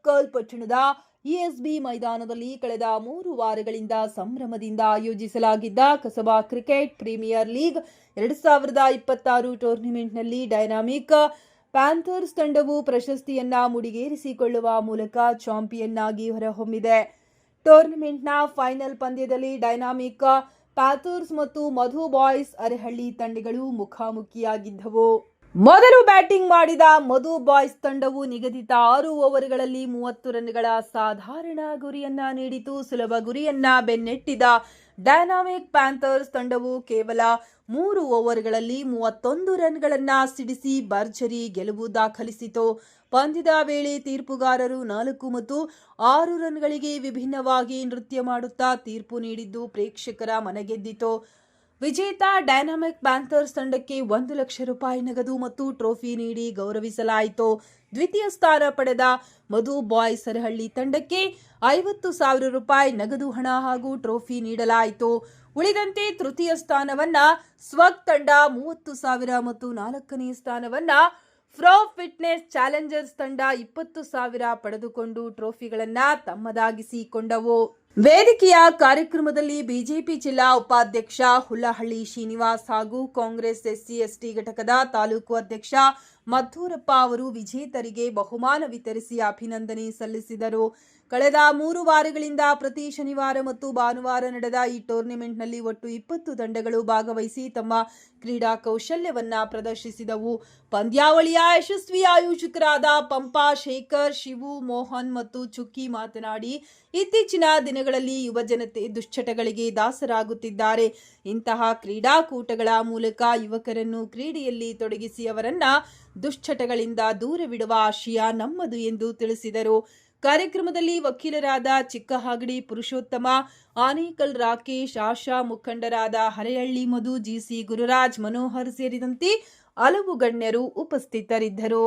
ಉಟ್ಕಲ್ ಪಟ್ಟಣದ ಇಎಸ್ಬಿ ಮೈದಾನದಲ್ಲಿ ಕಳೆದ 3 ವಾರಗಳಿಂದ ಸಂಭ್ರಮದಿಂದ ಆಯೋಜಿಸಲಾಗಿದ್ದ ಕಸಬಾ ಕ್ರಿಕೆಟ್ ಪ್ರೀಮಿಯರ್ ಲೀಗ್ 2026 ಟೂರ್ನಿಮೆಂಟ್ನಲ್ಲಿ ಡೈನಾಮಿಕ್ ಪ್ಯಾಂಥರ್ಸ್ ತಂಡವು ಪ್ರಶಸ್ತಿಯನ್ನ ಮುಡಿಗೇರಿಸಿಕೊಳ್ಳುವ ಮೂಲಕ ಚಾಂಪಿಯನ್ ಆಗಿ ಹೊರಹೊಮ್ಮಿದೆ. ಟೂರ್ನಿಮೆಂಟ್ನ ಫೈನಲ್ ಪಂದ್ಯದಲ್ಲಿ ಡೈನಾಮಿಕ್ ಪ್ಯಾಂಥರ್ಸ್ ಮತ್ತು ಮಧು ಬಾಯ್ಸ್ ಅರೆಹಳ್ಳಿ ತಂಡಗಳು ಮುಖಾಮುಖಿಯಾಗಿದ್ದವು. ಮೊದಲು ಬ್ಯಾಟಿಂಗ್ ಮಾಡಿದ ಮಧು ಬಾಯ್ಸ್ ತಂಡವು ನಿಗದಿತ 6 ಓವರ್ಗಳಲ್ಲಿ 30 ರನ್ಗಳ ಸಾಧಾರಣ ಗುರಿಯನ್ನ ನೀಡಿತು. ಸುಲಭ ಗುರಿಯನ್ನ ಬೆನ್ನಟ್ಟಿದ ಡೈನಾಮಿಕ್ ಪ್ಯಾಂಥರ್ಸ್ ತಂಡವು ಕೇವಲ 3 ಓವರ್ಗಳಲ್ಲಿ 31 ರನ್ಗಳನ್ನ ಸಿಡಿಸಿ ಭರ್ಜರಿ ಗೆಲುವು ದಾಖಲಿಸಿತು. ಪಂದ್ಯದ ವೇಳೆ ತೀರ್ಪುಗಾರರು 4 ಮತ್ತು 6 ರನ್ಗಳಿಗೆ ವಿಭಿನ್ನವಾಗಿ ನೃತ್ಯ ಮಾಡುತ್ತಾ ತೀರ್ಪು ನೀಡಿದ್ದು ಪ್ರೇಕ್ಷಕರ ಮನಗೆದ್ದಿತು. ವಿಜೇತ ಡೈನಾಮಿಕ್ ಪ್ಯಾಂಥರ್ಸ್ ತಂಡಕ್ಕೆ 1 ಲಕ್ಷ ರೂಪಾಯಿ ನಗದು ಮತ್ತು ಟ್ರೋಫಿ ನೀಡಿ ಗೌರವಿಸಲಾಯಿತು. ದ್ವಿತೀಯ ಸ್ಥಾನ ಪಡೆದ ಮಧು ಬಾಯ್ಸ್ ಅರಹಳ್ಳಿ ತಂಡಕ್ಕೆ 50,000 ರೂಪಾಯಿ ನಗದು ಹಣ ಹಾಗೂ ಟ್ರೋಫಿ ನೀಡಲಾಯಿತು. ಉಳಿದಂತೆ ತೃತೀಯ ಸ್ಥಾನವನ್ನ ಸ್ವಗ್ ತಂಡ 30,000 ಮತ್ತು 4ನೇ ಸ್ಥಾನವನ್ನ ಫ್ರೋ ಫಿಟ್ನೆಸ್ ಚಾಲೆಂಜರ್ಸ್ ತಂಡ 20,000 ಪಡೆದುಕೊಂಡು ಟ್ರೋಫಿಗಳನ್ನ ತಮ್ಮದಾಗಿಸಿಕೊಂಡವು. ವೇದಿಕೆಯ ಕಾರ್ಯಕ್ರಮದಲ್ಲಿ ಬಿಜೆಪಿ ಜಿಲ್ಲಾ ಉಪಾಧ್ಯಕ್ಷ ಹುಲ್ಲಹಳ್ಳಿ ಶ್ರೀನಿವಾಸ್ ಹಾಗೂ ಕಾಂಗ್ರೆಸ್ SC/ST ಘಟಕದ ತಾಲೂಕು ಅಧ್ಯಕ್ಷ ಮದ್ದೂರಪ್ಪ ಅವರು ವಿಜೇತರಿಗೆ ಬಹುಮಾನ ವಿತರಿಸಿ ಅಭಿನಂದನೆ ಸಲ್ಲಿಸಿದರು. ಕಳೆದ 3 ವಾರಗಳಿಂದ ಪ್ರತಿ ಶನಿವಾರ ಮತ್ತು ಭಾನುವಾರ ನಡೆದ ಈ ಟೂರ್ನಿಮೆಂಟ್ನಲ್ಲಿ ಒಟ್ಟು 20 ತಂಡಗಳು ಭಾಗವಹಿಸಿ ತಮ್ಮ ಕ್ರೀಡಾ ಕೌಶಲ್ಯವನ್ನ ಪ್ರದರ್ಶಿಸಿದವು. ಪಂದ್ಯಾವಳಿಯ ಯಶಸ್ವಿ ಆಯೋಜಕರಾದ ಪಂಪಾ, ಶೇಖರ್, ಶಿವು, ಮೋಹನ್ ಮತ್ತು ಚುಕ್ಕಿ ಮಾತನಾಡಿ, ಇತ್ತೀಚಿನ ದಿನಗಳಲ್ಲಿ ಯುವ ಜನತೆ ದುಶ್ಚಟಗಳಿಗೆ ದಾಸರಾಗುತ್ತಿದ್ದಾರೆ. ಇಂತಹ ಕ್ರೀಡಾಕೂಟಗಳ ಮೂಲಕ ಯುವಕರನ್ನು ಕ್ರೀಡೆಯಲ್ಲಿ ತೊಡಗಿಸಿ ಅವರನ್ನ ದುಶ್ಚಟಗಳಿಂದ ದೂರವಿಡುವ ಆಶಯ ನಮ್ಮದು ಎಂದು ತಿಳಿಸಿದರು. ಕಾರ್ಯಕ್ರಮದಲ್ಲಿ ವಕೀಲರಾದ ಚಿಕ್ಕಹಾಗಡಿ ಪುರುಷೋತ್ತಮ, ಆನೇಕಲ್ ರಾಕೇಶ್, ಆಶಾ, ಮುಖಂಡರಾದ ಹರೇಹಳ್ಳಿ ಮಧು, GC ಗುರುರಾಜ್, ಮನೋಹರ್ ಸೇರಿದಂತೆ ಹಲವು ಗಣ್ಯರು ಉಪಸ್ಥಿತರಿದ್ದರು.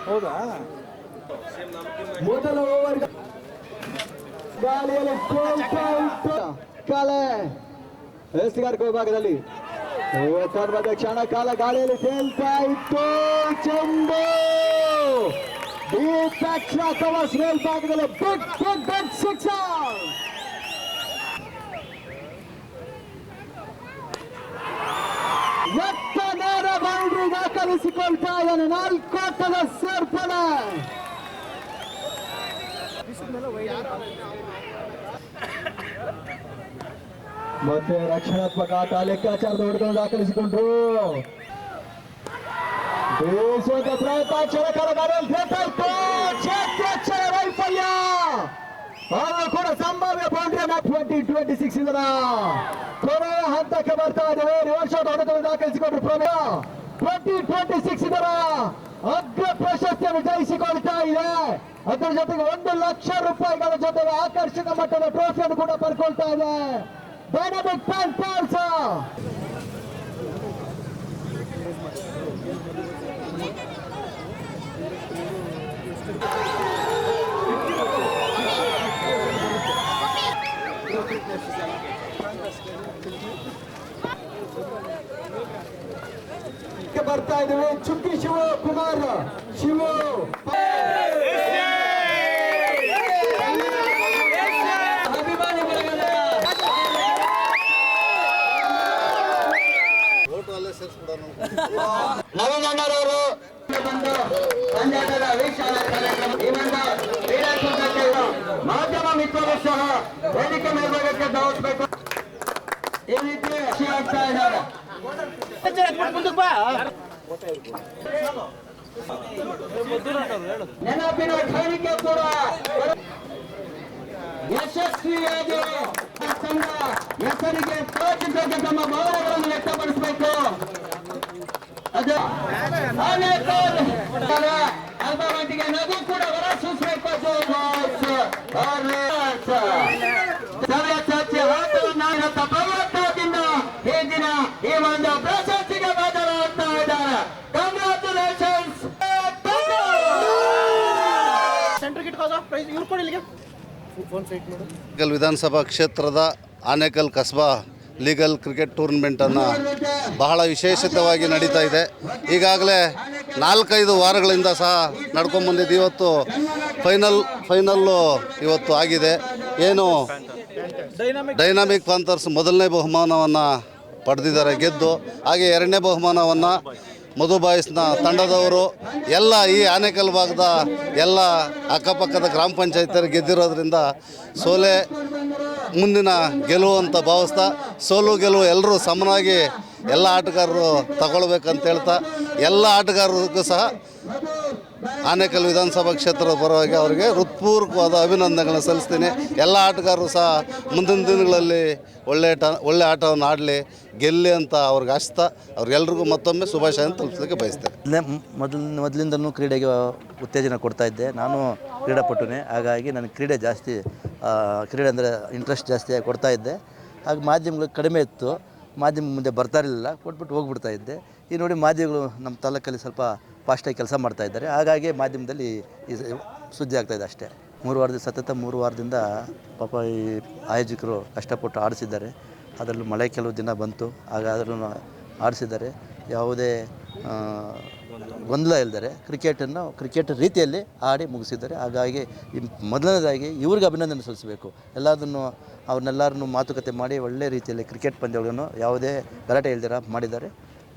ಹೌದಾ? ಮೊದಲ ಓವರ್ ಗಾಳಿಯಲ್ಲಿ ಕಾಲೆ ಎಸ್ಗಾರ್ಕೋ ಭಾಗದಲ್ಲಿ ಸರ್ವದ ಕ್ಷಣ ಕಾಲ ಗಾಳಿಯಲ್ಲಿ ತೇಲ್ತಾ ಇತ್ತು. ಚೆಂಡು ದೀಪಕ್ಷ ಕವಚ್ ಮೇಲ್ಭಾಗದಲ್ಲಿ ಬಿಗ್ ಸಿಕ್ಸರ್. ಎತ್ತ ನೇರ ಬೌಂಡ್ರಿ ದಾಖಲಿಸಿಕೊಳ್ತಾ ಇದ್ದಾನೆ. 4 ಓಟದ ಸೇರ್ಪಡೆ. ಮತ್ತೆ ರಕ್ಷಣಾತ್ಮಕ ಆಟ ಲೆಕ್ಕಾಚಾರದ ಹೊಡೆದು ದಾಖಲಿಸಿಕೊಂಡ್ರು. ಬೀಸುವಂತ ಪ್ರಯತ್ನ ಕ್ಷಣಕಾಲ ವೈಫಲ್ಯ. ಅವರು ಕೂಡ ಸಂಭಾವ್ಯ ಬೌಂಡ್ರಿ 2026 ಇದರ ಕೊನೆಯ ಹಂತಕ್ಕೆ ಬರ್ತಾ ಇದ್ದೇವೆ. ರಿವರ್ಸ್ ಶಾಟ್ ಹೊಡೆದು ದಾಖಲಿಸಿಕೊಂಡ್ರು. 2026 ಇದರ ಅಗ್ರ ಪ್ರಶಸ್ತಿಯನ್ನು ಜಯಿಸಿಕೊಳ್ತಾ ಇದೆ. ಅದರ ಜೊತೆಗೆ 1 ಲಕ್ಷ ರೂಪಾಯಿಗಳ ಜೊತೆಗೆ ಆಕರ್ಷಕ ಮಟ್ಟದ ಟ್ರೋಫಿಯನ್ನು ಕೂಡ ಪಡ್ಕೊಳ್ತಾ ಇದೆ ಡೈನಾಮಿಕ್ ಪ್ಯಾಂಥರ್ಸ್. ಬರ್ತಾ ಇದ್ದೇವೆ. ಚುಕ್ಕಿ ಶಿವ ಕುಮಾರ್ ಶಿವು ನವೀನ್ ಅಣ್ಣರವರು ಮಾಧ್ಯಮ ಮಿತ್ರರು ಸಹ ವೇದಿಕೆ ಮೇಲ್ಭಾಗಕ್ಕೆ ಧಾವಿಸಬೇಕು. ಈ ರೀತಿ ಖುಷಿ ಆಗ್ತಾ ಇದ್ದಾರೆ. ನೆನಪಿನ ಠಾಣಿಕೆ ಕೂಡ ಯಶಸ್ವಿಯಾಗಿ ತಂಡ ಹೆಸರಿಗೆ ತೋಚಿಸಕ್ಕೆ ತಮ್ಮ ಗೌರವಗಳನ್ನು ವ್ಯಕ್ತಪಡಿಸಬೇಕು. ಅದು ಆನೇಕಲ್ ಅಲ್ಪ ಮಟ್ಟಿಗೆ ನಗು ಕೂಡ ಹೊರ ಸೂಸಬೇಕು. ಪ್ರಯತ್ನದಿಂದ ಈ ದಿನ ಈ ಒಂದು ಪ್ರಶಸ್ತಿಗೆ ಬದಲಾಗ್ತಾ ಇದ್ದಾರೆ. ಕಂಗ್ರಾಚುಲೇಷನ್ಸ್. ಆನೇಕಲ್ ವಿಧಾನಸಭಾ ಕ್ಷೇತ್ರದ ಆನೇಕಲ್ ಕಸ್ಬಾ ಲೀಗಲ್ ಕ್ರಿಕೆಟ್ ಟೂರ್ನಮೆಂಟನ್ನು ಬಹಳ ವಿಶೇಷಿತವಾಗಿ ನಡೀತಾ ಇದೆ. ಈಗಾಗಲೇ 4-5 ವಾರಗಳಿಂದ ಸಹ ನಡ್ಕೊಂಬಂದಿದ್ದು ಇವತ್ತು ಫೈನಲ್ಲು ಇವತ್ತು ಆಗಿದೆ. ಏನು ಡೈನಾಮಿಕ್ ಪ್ಯಾಂಥರ್ಸ್ ಮೊದಲನೇ ಬಹುಮಾನವನ್ನು ಪಡೆದಿದ್ದಾರೆ ಗೆದ್ದು, ಹಾಗೆ ಎರಡನೇ ಬಹುಮಾನವನ್ನು ಮಧು ಬಾಯ್ಸ್ನ ತಂಡದವರು ಎಲ್ಲ ಈ ಆನೇಕಲ್ ಭಾಗದ ಎಲ್ಲ ಅಕ್ಕಪಕ್ಕದ ಗ್ರಾಮ ಪಂಚಾಯತಿಯರು ಗೆದ್ದಿರೋದ್ರಿಂದ ಸೋಲೆ ಮುಂದಿನ ಗೆಲುವು ಅಂತ ಭಾವಿಸ್ತಾ, ಸೋಲು ಗೆಲುವು ಎಲ್ಲರೂ ಸಮನಾಗಿ ಎಲ್ಲ ಆಟಗಾರರು ತಗೊಳ್ಬೇಕಂತ ಹೇಳ್ತಾ ಎಲ್ಲ ಆಟಗಾರರಿಗೂ ಸಹ ಆನೇಕಲ್ ವಿಧಾನಸಭಾ ಕ್ಷೇತ್ರದ ಪರವಾಗಿ ಅವರಿಗೆ ಹೃತ್ಪೂರ್ವಕವಾದ ಅಭಿನಂದನೆಗಳನ್ನು ಸಲ್ಲಿಸ್ತೀನಿ. ಎಲ್ಲ ಆಟಗಾರರು ಸಹ ಮುಂದಿನ ದಿನಗಳಲ್ಲಿ ಒಳ್ಳೆ ಆಟವನ್ನು ಆಡಲಿ, ಗೆಲ್ಲಿ ಅಂತ ಅವ್ರಿಗೆ ಆಶಿಸ್ತಾ ಅವ್ರಿಗೆಲ್ರಿಗೂ ಮತ್ತೊಮ್ಮೆ ಶುಭಾಶಯ ತಲುಪಿಸಲಿಕ್ಕೆ ಬಯಸ್ತೇನೆ. ಮೊದಲಿಂದನೂ ಕ್ರೀಡೆಗೆ ಉತ್ತೇಜನ ಕೊಡ್ತಾ ಇದ್ದೆ. ನಾನು ಕ್ರೀಡಾಪಟುನೇ, ಹಾಗಾಗಿ ನನಗೆ ಕ್ರೀಡೆ ಅಂದರೆ ಇಂಟ್ರೆಸ್ಟ್ ಜಾಸ್ತಿ ಕೊಡ್ತಾ ಇದ್ದೆ. ಹಾಗೆ ಮಾಧ್ಯಮಗಳು ಕಡಿಮೆ ಇತ್ತು, ಮಾಧ್ಯಮ ಮುಂದೆ ಬರ್ತಾ ಇರಲಿಲ್ಲ, ಕೊಟ್ಬಿಟ್ಟು ಹೋಗ್ಬಿಡ್ತಾ ಇದ್ದೆ. ಈ ನೋಡಿ ಮಾಧ್ಯಮಗಳು ನಮ್ಮ ತಾಲೂಕಲ್ಲಿ ಸ್ವಲ್ಪ ಫಾಸ್ಟಾಗಿ ಕೆಲಸ ಮಾಡ್ತಾ ಇದ್ದಾರೆ, ಹಾಗಾಗಿ ಮಾಧ್ಯಮದಲ್ಲಿ ಈ ಸುದ್ದಿ ಆಗ್ತಾಯಿದೆ ಅಷ್ಟೇ. 3 ವಾರದಿಂದ ಸತತ 3 ವಾರದಿಂದ ಪಾಪ ಈ ಆಯೋಜಕರು ಕಷ್ಟಪಟ್ಟು ಆಡಿಸಿದ್ದಾರೆ. ಅದರಲ್ಲೂ ಮಳೆ ಕೆಲವು ದಿನ ಬಂತು, ಹಾಗಾದ್ರೂ ಆಡಿಸಿದ್ದಾರೆ. ಯಾವುದೇ ಗೊಂದಲ ಇಲ್ಲದೆ ಕ್ರಿಕೆಟ್ ರೀತಿಯಲ್ಲಿ ಆಡಿ ಮುಗಿಸಿದ್ದಾರೆ. ಹಾಗಾಗಿ ಮೊದಲನೇದಾಗಿ ಇವ್ರಿಗೆ ಅಭಿನಂದನೆ ಸಲ್ಲಿಸಬೇಕು. ಅವ್ರನ್ನೆಲ್ಲರನ್ನು ಮಾತುಕತೆ ಮಾಡಿ ಒಳ್ಳೆ ರೀತಿಯಲ್ಲಿ ಕ್ರಿಕೆಟ್ ಪಂದ್ಯಗಳನ್ನು ಯಾವುದೇ ಗಲಾಟೆ ಇಲ್ದಿರ ಮಾಡಿದ್ದಾರೆ.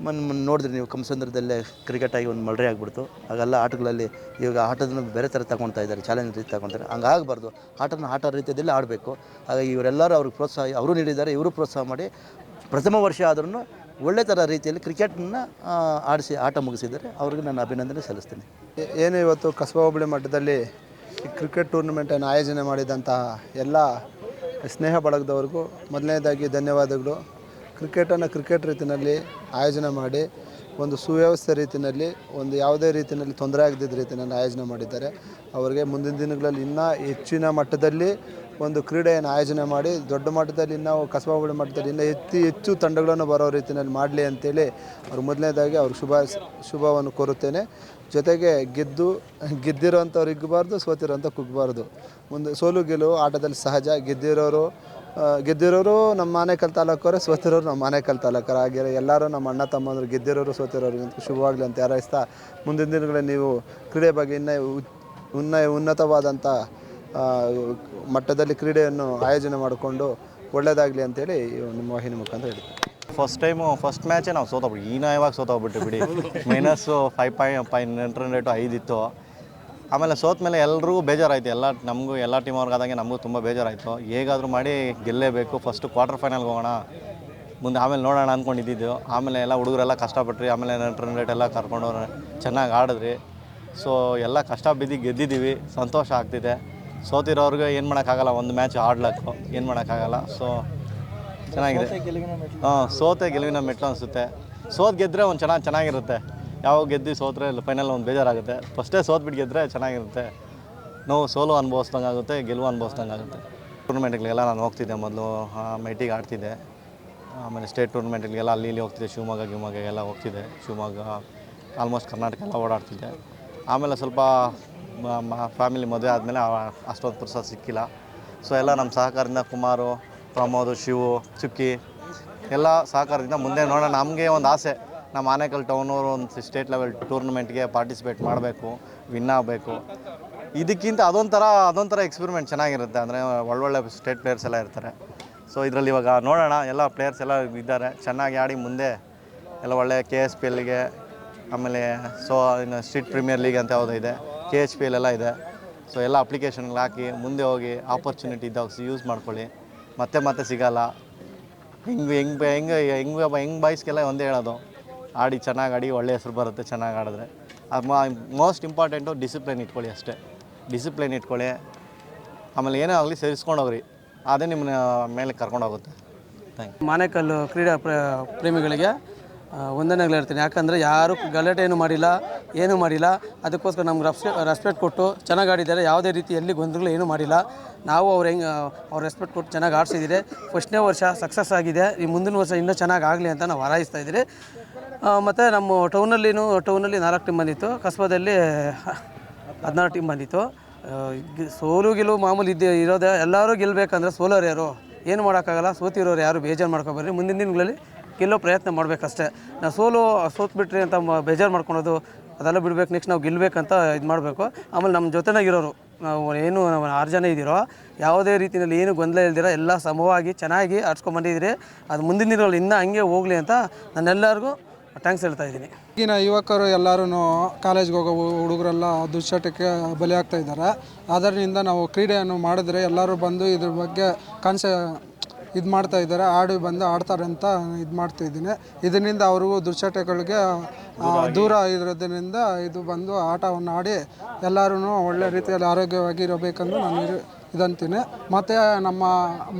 ನೋಡಿದ್ರಿ ನೀವು ಕಂಸಂದ್ರದಲ್ಲೇ ಕ್ರಿಕೆಟ್ ಆಗಿ ಒಂದು ಮಲ್ರೆ ಆಗಿಬಿಡ್ತು. ಹಾಗೆಲ್ಲ ಆಟಗಳಲ್ಲಿ ಇವಾಗ ಆಟದನ್ನು ಬೇರೆ ಥರ ತಗೊಳ್ತಾ ಇದ್ದಾರೆ, ಚಾಲೆಂಜ್ ರೀತಿ ತಗೊತಾರೆ. ಹಂಗಾಗಬಾರ್ದು, ಆಟ ರೀತಿಯಲ್ಲಿ ಆಡಬೇಕು. ಹಾಗಾಗಿ ಇವರೆಲ್ಲರೂ ಅವ್ರಿಗೆ ಪ್ರೋತ್ಸಾಹ ಅವರು ನೀಡಿದ್ದಾರೆ, ಇವರು ಪ್ರೋತ್ಸಾಹ ಮಾಡಿ ಪ್ರಥಮ ವರ್ಷ ಆದ್ರೂ ಒಳ್ಳೆ ಥರ ರೀತಿಯಲ್ಲಿ ಕ್ರಿಕೆಟನ್ನು ಆಡಿಸಿ ಆಟ ಮುಗಿಸಿದ್ದಾರೆ. ಅವ್ರಿಗೆ ನಾನು ಅಭಿನಂದನೆ ಸಲ್ಲಿಸ್ತೀನಿ. ಏನು ಇವತ್ತು ಕಸ್ಬಾ ಹೋಬಳಿ ಮಟ್ಟದಲ್ಲಿ ಕ್ರಿಕೆಟ್ ಟೂರ್ನಮೆಂಟನ್ನು ಆಯೋಜನೆ ಮಾಡಿದಂತಹ ಎಲ್ಲ ಸ್ನೇಹ ಬಳಗದವ್ರಿಗೂ ಮೊದಲನೇದಾಗಿ ಧನ್ಯವಾದಗಳು. ಕ್ರಿಕೆಟನ್ನು ಕ್ರಿಕೆಟ್ ರೀತಿಯಲ್ಲಿ ಆಯೋಜನೆ ಮಾಡಿ ಒಂದು ಸುವ್ಯವಸ್ಥೆ ರೀತಿಯಲ್ಲಿ, ಒಂದು ಯಾವುದೇ ರೀತಿಯಲ್ಲಿ ತೊಂದರೆ ಆಗದಿದ್ದ ರೀತಿಯಲ್ಲಿ ಆಯೋಜನೆ ಮಾಡಿದ್ದಾರೆ. ಅವರಿಗೆ ಮುಂದಿನ ದಿನಗಳಲ್ಲಿ ಇನ್ನೂ ಹೆಚ್ಚಿನ ಮಟ್ಟದಲ್ಲಿ ಒಂದು ಕ್ರೀಡೆಯನ್ನು ಆಯೋಜನೆ ಮಾಡಿ ದೊಡ್ಡ ಮಟ್ಟದಲ್ಲಿ ನಾವು ಕಸ್ಬಾ ಹೋಬಳಿ ಮಟ್ಟದಲ್ಲಿ ಇನ್ನೂ ಹೆಚ್ಚು ತಂಡಗಳನ್ನು ಬರೋ ರೀತಿಯಲ್ಲಿ ಮಾಡಲಿ ಅಂತೇಳಿ ಅವ್ರು ಮೊದಲನೇದಾಗಿ ಅವ್ರಿಗೆ ಶುಭವನ್ನು ಕೋರುತ್ತೇನೆ. ಜೊತೆಗೆ ಗೆದ್ದಿರೋಂಥವ್ರು ಹಿಗ್ಗಬಾರ್ದು, ಸೋತಿರೋಂಥ ಕುಗ್ಗಬಾರ್ದು. ಮುಂದೆ ಸೋಲು ಗೆಲುವು ಆಟದಲ್ಲಿ ಸಹಜ. ಗೆದ್ದಿರೋರು ನಮ್ಮ ಆನೇಕಲ್ ತಾಲೂಕವರು, ಸೋತಿರೋರು ನಮ್ಮ ಆನೇಕಲ್ ತಾಲೂಕರು. ಹಾಗೆ ಎಲ್ಲರೂ ನಮ್ಮ ಅಣ್ಣ ತಮ್ಮಂದರು, ಗೆದ್ದಿರೋರು ಸೋತಿರೋರು ಶುಭವಾಗಲಿ ಅಂತ ಹಾರೈಸ್ತಾ, ಮುಂದಿನ ದಿನಗಳಲ್ಲಿ ನೀವು ಕ್ರೀಡೆ ಬಗ್ಗೆ ಇನ್ನೂ ಉನ್ನತವಾದಂಥ ಮಟ್ಟದಲ್ಲಿ ಕ್ರೀಡೆಯನ್ನು ಆಯೋಜನೆ ಮಾಡಿಕೊಂಡು ಒಳ್ಳೆಯದಾಗಲಿ ಅಂತೇಳಿ ನಿಮ್ಮ ವಾಹಿನಿ ಮುಖಾಂತರ ಹೇಳ್ತೀನಿ. ಫಸ್ಟ್ ಮ್ಯಾಚೇ ನಾವು ಸೋತೋಗ್ಬಿಟ್ಟು ಹೀನಾಯವಾಗಿ ಸೋತೋಗ್ಬಿಟ್ಟು ಬಿಡಿ. ಮೈನಸ್ಸು 5 ಇತ್ತು. ಆಮೇಲೆ ಸೋತ ಮೇಲೆ ಎಲ್ರಿಗೂ ಬೇಜಾರಾಯಿತು. ಎಲ್ಲ ಟೀಮ್ ಅವ್ರಿಗಾದಂಗೆ ನಮಗೂ ತುಂಬ ಬೇಜಾರಾಯಿತು. ಹೇಗಾದರೂ ಮಾಡಿ ಗೆಲ್ಲೇಬೇಕು, ಫಸ್ಟು ಕ್ವಾರ್ಟರ್ ಫೈನಲ್ಗೆ ಹೋಗೋಣ, ಮುಂದೆ ಆಮೇಲೆ ನೋಡೋಣ ಅಂದ್ಕೊಂಡಿದ್ದು. ಆಮೇಲೆ ಎಲ್ಲ ಹುಡುಗರೆಲ್ಲ ಕಷ್ಟಪಟ್ರಿ, ಆಮೇಲೆ ರನ್ ರೇಟ್ ಎಲ್ಲ ಕರ್ಕೊಂಡು ಚೆನ್ನಾಗಿ ಆಡಿದ್ರಿ. ಸೊ ಎಲ್ಲ ಕಷ್ಟ ಬಿದ್ದು ಗೆದ್ದಿದ್ದೀವಿ, ಸಂತೋಷ ಆಗ್ತಿದೆ. ಸೋತಿರೋರ್ಗೆ ಏನು ಮಾಡೋಕ್ಕಾಗಲ್ಲ, ಒಂದು ಮ್ಯಾಚ್ ಆಡ್ಲಕ್ಕು ಏನು ಮಾಡೋಕ್ಕಾಗಲ್ಲ. ಸೊ ಚೆನ್ನಾಗಿದೆ. ಸೋತೆ ಗೆಲುವಿನ ಮೆಟ್ಲು ಅನಿಸುತ್ತೆ. ಗೆದ್ದರೆ ಒಂದು ಚೆನ್ನಾಗಿರುತ್ತೆ. ಯಾವಾಗ ಗೆದ್ದು ಸೋತ್ರೆ ಫೈನಲ್ ಒಂದು ಬೇಜಾರಾಗುತ್ತೆ. ಫಸ್ಟೇ ಸೋತ್ಬಿಟ್ಟು ಗೆದ್ದರೆ ಚೆನ್ನಾಗಿರುತ್ತೆ. ಸೋಲು ಅನುಭವಿಸ್ದಂಗೆ ಆಗುತ್ತೆ, ಗೆಲುವು ಅನುಭವಿಸ್ದಂಗೆ ಆಗುತ್ತೆ. ಟೂರ್ನಮೆಂಟ್ಗಳಿಗೆಲ್ಲ ನಾನು ಹೋಗ್ತಿದ್ದೆ. ಮೊದಲು ಮೈಟಿಗೆ ಆಡ್ತಿದ್ದೆ, ಆಮೇಲೆ ಸ್ಟೇಟ್ ಟೂರ್ನಮೆಂಟ್ಗಳಿಗೆಲ್ಲ ಅಲ್ಲಿ ಹೋಗ್ತಿದ್ದೆ. ಶಿವಮೊಗ್ಗೆಲ್ಲ ಹೋಗ್ತಿದ್ದೆ. ಶಿವಮೊಗ್ಗ ಆಲ್ಮೋಸ್ಟ್ ಕರ್ನಾಟಕ ಎಲ್ಲ ಓಡಾಡ್ತಿದ್ದೆ. ಆಮೇಲೆ ಸ್ವಲ್ಪ ಫ್ಯಾಮಿಲಿ ಮದುವೆ ಆದಮೇಲೆ ಅಷ್ಟೊಂದು ಪುರ್ಸೊತ್ತು ಸಿಕ್ಕಿಲ್ಲ. ಸೊ ಎಲ್ಲ ನಮ್ಮ ಸಹಕಾರದಿಂದ ಕುಮಾರು, ಪ್ರಮೋದ್, ಶಿವು, ಚುಕ್ಕಿ ಎಲ್ಲ ಸಹಕಾರದಿಂದ ಮುಂದೆ ನೋಡೋಣ. ನಮಗೆ ಒಂದು ಆಸೆ, ನಮ್ಮ ಆನೇಕಲ್ ಟೌನವರು ಒಂದು ಸ್ಟೇಟ್ ಲೆವೆಲ್ ಟೂರ್ನಮೆಂಟ್ಗೆ ಪಾರ್ಟಿಸಿಪೇಟ್ ಮಾಡಬೇಕು, ವಿನ್ ಆಗಬೇಕು. ಇದಕ್ಕಿಂತ ಅದೊಂಥರ ಎಕ್ಸ್ಪೆರಿಮೆಂಟ್ ಚೆನ್ನಾಗಿರುತ್ತೆ. ಅಂದರೆ ಒಳ್ಳೊಳ್ಳೆ ಸ್ಟೇಟ್ ಪ್ಲೇಯರ್ಸ್ ಎಲ್ಲ ಇರ್ತಾರೆ. ಸೊ ಇದರಲ್ಲಿ ಇವಾಗ ನೋಡೋಣ, ಎಲ್ಲ ಪ್ಲೇಯರ್ಸ್ ಎಲ್ಲ ಇದ್ದಾರೆ, ಚೆನ್ನಾಗಿ ಆಡಿ ಮುಂದೆ ಎಲ್ಲ ಒಳ್ಳೆ KSPLಗೆ, ಆಮೇಲೆ ಇನ್ನು ಸ್ಟ್ರೀಟ್ ಪ್ರೀಮಿಯರ್ ಲೀಗ್ ಅಂತ ಯಾವುದೋ ಇದೆ, KHPL ಎಲ್ಲ ಇದೆ. ಸೊ ಎಲ್ಲ ಅಪ್ಲಿಕೇಶನ್ಗಳು ಹಾಕಿ ಮುಂದೆ ಹೋಗಿ ಆಪರ್ಚುನಿಟಿ ಇದ್ದಾಗ ಯೂಸ್ ಮಾಡ್ಕೊಳ್ಳಿ. ಮತ್ತೆ ಸಿಗಲ್ಲ. ಹೆಂಗ್ ಬಾಯ್ಸ್ಗೆಲ್ಲ ಒಂದೇ ಹೇಳೋದು, ಆಡಿ ಚೆನ್ನಾಗಿ ಆಡಿ ಒಳ್ಳೆ ಹೆಸರು ಬರುತ್ತೆ ಚೆನ್ನಾಗಿ ಆಡಿದ್ರೆ. ಮೋಸ್ಟ್ ಇಂಪಾರ್ಟೆಂಟು ಡಿಸಿಪ್ಲಿನ್ ಇಟ್ಕೊಳ್ಳಿ ಅಷ್ಟೇ. ಡಿಸಿಪ್ಲಿನ್ ಇಟ್ಕೊಳ್ಳಿ, ಆಮೇಲೆ ಏನೇ ಆಗಲಿ ಸೇರಿಸ್ಕೊಂಡೋಗ್ರಿ, ಅದೇ ನಿಮ್ಮನ್ನ ಮೇಲೆ ಕರ್ಕೊಂಡೋಗುತ್ತೆ. Thank you. ಆನೇಕಲ್ ಕ್ರೀಡಾ ಪ್ರೇಮಿಗಳಿಗೆ ವಂದನೆಗಳು ಹೇಳ್ತೀನಿ. ಯಾಕಂದರೆ ಯಾರು ಗಲಾಟೆ ಏನು ಮಾಡಿಲ್ಲ, ಏನೂ ಮಾಡಿಲ್ಲ. ಅದಕ್ಕೋಸ್ಕರ ನಮ್ಗೆ ರೆಸ್ಪೆಕ್ಟ್ ಕೊಟ್ಟು ಚೆನ್ನಾಗಿ ಆಡಿದ್ದಾರೆ. ಯಾವುದೇ ರೀತಿ ಎಲ್ಲಿ ಗೊಂದಲಗಳು ಏನೂ ಮಾಡಿಲ್ಲ. ನಾವು ಅವ್ರು ರೆಸ್ಪೆಕ್ಟ್ ಕೊಟ್ಟು ಚೆನ್ನಾಗಿ ಆಡಿಸಿದ್ದೀರಿ. ಫಸ್ಟ್ನೇ ವರ್ಷ ಸಕ್ಸಸ್ ಆಗಿದೆ. ಈ ಮುಂದಿನ ವರ್ಷ ಇನ್ನೂ ಚೆನ್ನಾಗಿ ಆಗಲಿ ಅಂತ ನಾವು ಹಾರೈಸ್ತಾ ಇದ್ದೀರಿ. ಮತ್ತು ನಮ್ಮ ಟೌನಲ್ಲಿ 4 ಟೀಮ್ ಬಂದಿತ್ತು, ಕಸ್ಬಾದಲ್ಲಿ 16 ಟೀಮ್ ಬಂದಿತ್ತು. ಸೋಲು ಗೆಲುವು ಮಾಮೂಲಿ ಇರೋದೇ. ಎಲ್ಲರೂ ಗೆಲ್ಲಬೇಕಂದ್ರೆ ಸೋಲೋರು ಯಾರು ಏನು ಮಾಡೋಕ್ಕಾಗಲ್ಲ. ಸೋತಿರೋರು ಯಾರು ಬೇಜಾರು ಮಾಡ್ಕೊಬರ್ರಿ. ಮುಂದಿನ ದಿನಗಳಲ್ಲಿ ಗೆಲ್ಲೋ ಪ್ರಯತ್ನ ಮಾಡಬೇಕಷ್ಟೇ. ನಾವು ಸೋತ್ಬಿಟ್ರಿ ಅಂತ ಬೇಜಾರು ಮಾಡ್ಕೊಳೋದು ಅದೆಲ್ಲ ಬಿಡಬೇಕು. ನೆಕ್ಸ್ಟ್ ನಾವು ಗೆಲ್ಲಬೇಕಂತ ಇದು ಮಾಡಬೇಕು. ಆಮೇಲೆ ನಮ್ಮ ಜೊತೆನಾಗಿರೋರು ನಾವು ಏನು 6 ಜನ ಇದ್ದೀರೋ, ಯಾವುದೇ ರೀತಿಯಲ್ಲಿ ಏನು ಗೊಂದಲ ಇಲ್ದಿರ ಎಲ್ಲ ಸಮವಾಗಿ ಚೆನ್ನಾಗಿ ಆಡ್ಸ್ಕೊಂಬಂದಿದ್ದೀರಿ. ಅದು ಮುಂದಿನ ದಿನಗಳಲ್ಲಿ ಇನ್ನೂ ಹಂಗೆ ಹೋಗಲಿ ಅಂತ ನಾನೆಲ್ಲರಿಗೂ ಥ್ಯಾಂಕ್ಸ್ ಹೇಳ್ತಾ ಇದ್ದೀನಿ. ಈಗಿನ ಯುವಕರು ಎಲ್ಲರೂ ಕಾಲೇಜ್ಗೆ ಹೋಗೋ ಹುಡುಗರೆಲ್ಲ ದುಶ್ಚಟಕ್ಕೆ ಬಲಿಯಾಗ್ತಾ ಇದ್ದಾರೆ. ಅದರಿಂದ ನಾವು ಕ್ರೀಡೆಯನ್ನು ಮಾಡಿದ್ರೆ ಎಲ್ಲರೂ ಬಂದು ಇದ್ರ ಬಗ್ಗೆ ಇದು ಮಾಡ್ತಾ ಇದ್ದಾರೆ, ಬಂದು ಆಡ್ತಾರೆ ಅಂತ ಇದು ಮಾಡ್ತಾ ಇದ್ದೀನಿ. ಇದರಿಂದ ಅವ್ರಿಗೂ ದುಶ್ಚಟಗಳಿಗೆ ದೂರ ಇರೋದ್ರಿಂದ ಇದು ಬಂದು ಆಟವನ್ನು ಆಡಿ ಎಲ್ಲರೂ ಒಳ್ಳೆ ರೀತಿಯಲ್ಲಿ ಆರೋಗ್ಯವಾಗಿ ಇರಬೇಕೆಂದು ನಾನು ಇದಂತೀನಿ. ಮತ್ತು ನಮ್ಮ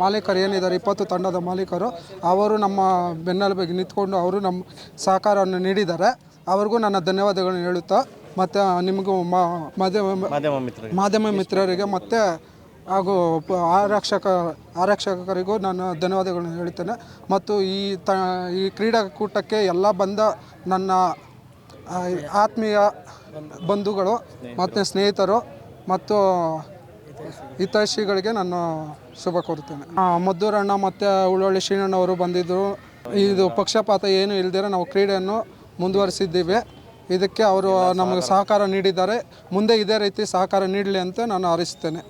ಮಾಲೀಕರು ಏನಿದ್ದಾರೆ 20 ತಂಡದ ಮಾಲೀಕರು, ಅವರು ನಮ್ಮ ಬೆನ್ನೆಲುಬಿಗೆ ನಿಂತ್ಕೊಂಡು ಅವರು ನಮ್ಮ ಸಹಕಾರವನ್ನು ನೀಡಿದ್ದಾರೆ. ಅವ್ರಿಗೂ ನನ್ನ ಧನ್ಯವಾದಗಳನ್ನು ಹೇಳುತ್ತಾ, ಮತ್ತು ನಿಮಗೂ ಮಾಧ್ಯಮ ಮಿತ್ರರಿಗೆ ಮತ್ತು ಹಾಗೂ ಆರಕ್ಷಕರಿಗೂ ನಾನು ಧನ್ಯವಾದಗಳನ್ನು ಹೇಳುತ್ತೇನೆ. ಮತ್ತು ಈ ಕ್ರೀಡಾಕೂಟಕ್ಕೆ ಎಲ್ಲ ಬಂದ ನನ್ನ ಆತ್ಮೀಯ ಬಂಧುಗಳು ಮತ್ತು ಸ್ನೇಹಿತರು ಮತ್ತು ಹಿತೈಷಿಗಳಿಗೆ ನಾನು ಶುಭ ಕೋರುತ್ತೇನೆ. ಮದ್ದೂರಣ್ಣ ಮತ್ತು ಉಳ್ಳೊಳ್ಳಿ ಶ್ರೀನಣ್ಣವರು ಬಂದಿದ್ದರು. ಇದು ಪಕ್ಷಪಾತ ಏನು ಇಲ್ಲದಿರ ನಾವು ಕ್ರೀಡೆಯನ್ನು ಮುಂದುವರಿಸಿದ್ದೀವಿ. ಇದಕ್ಕೆ ಅವರು ನಮಗೆ ಸಹಕಾರ ನೀಡಿದ್ದಾರೆ. ಮುಂದೆ ಇದೇ ರೀತಿ ಸಹಕಾರ ನೀಡಲಿ ಅಂತ ನಾನು ಹಾರೈಸುತ್ತೇನೆ.